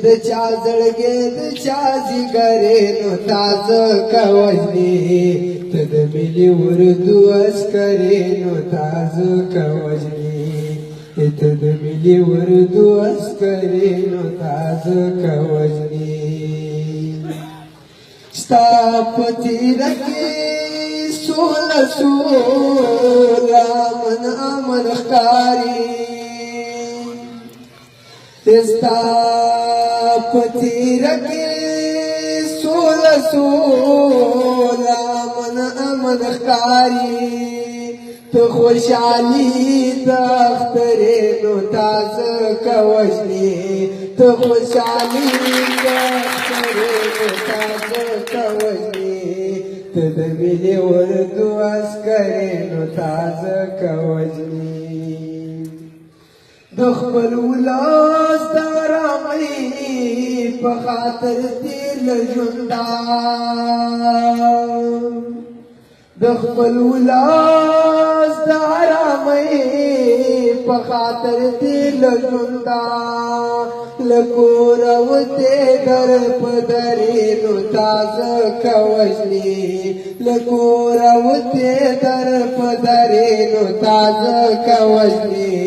د چا زړګې د چا زیګرې نو تازه کوجني ته د ملي اردو عسکرې نو تازه کوجني ته د ملي اردو عسکرې نو تازه کوجني ستا په تیره کې سوله سوله امن امن ښکاري ستا په تیره کې سوله سوله امن امن ښکاري ته خوشحالي د اخترې نو تازه کوجني ته خوشحالي د اخترې نو تازه کوجني ته د ملي اردو عسکرې نو تازه کوجني د خپل ولس د ارامۍ په خاطر تیر له ژونده د خپل ولس د ارامۍ په خاطر تیر له ژونده له کوره وتې در په درې نو تازه کوجني له کوره وتې در په درې نو تازه کوجني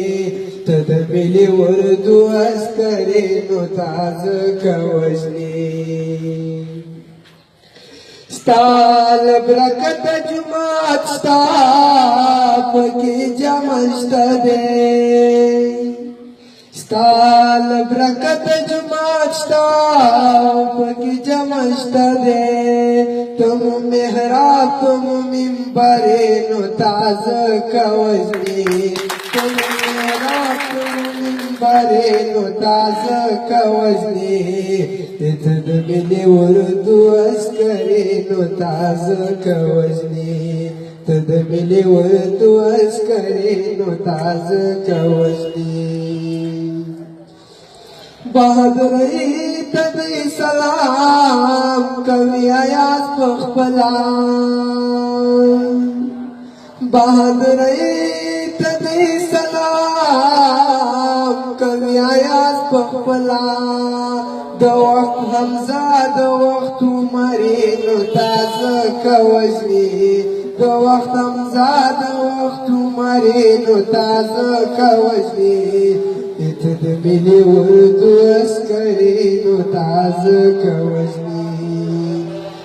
ته د ملي اردو عسکرې نو تازه کوجني ستا له برکته جومات ستا پکې جمع شته دی ستا له برکته جومات ستا پکې جمع شته دی ته مو محراب ته مو منبرې نو تازه کوجني ته مو محراب ته مو منبرې نو تازه کوجني ته د ملي اردو عسکرې نو تازه کوجني ته د ملي اردو عسکرې نو تازه کوجني بهادرۍ ته دې سلام کوي آیات په خپله بهادرۍ ته دې سلام کوي آیات په خپله د وخت حمزه د وخت عمرې نو تازه کوجني د وخت حمزه د وخت عمرې نو تازه کوجني ته د ملي اردو عسکرې نو تازه کوجني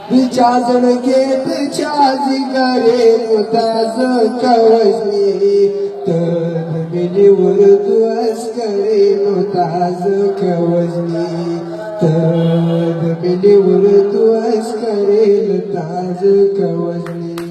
د چا زړګې د چا زیګرې نو تازه کوجني ته د ملي اردو عسکرې نو تازه کوجني ته د ملي اردو عسکرې نو تازه کوجني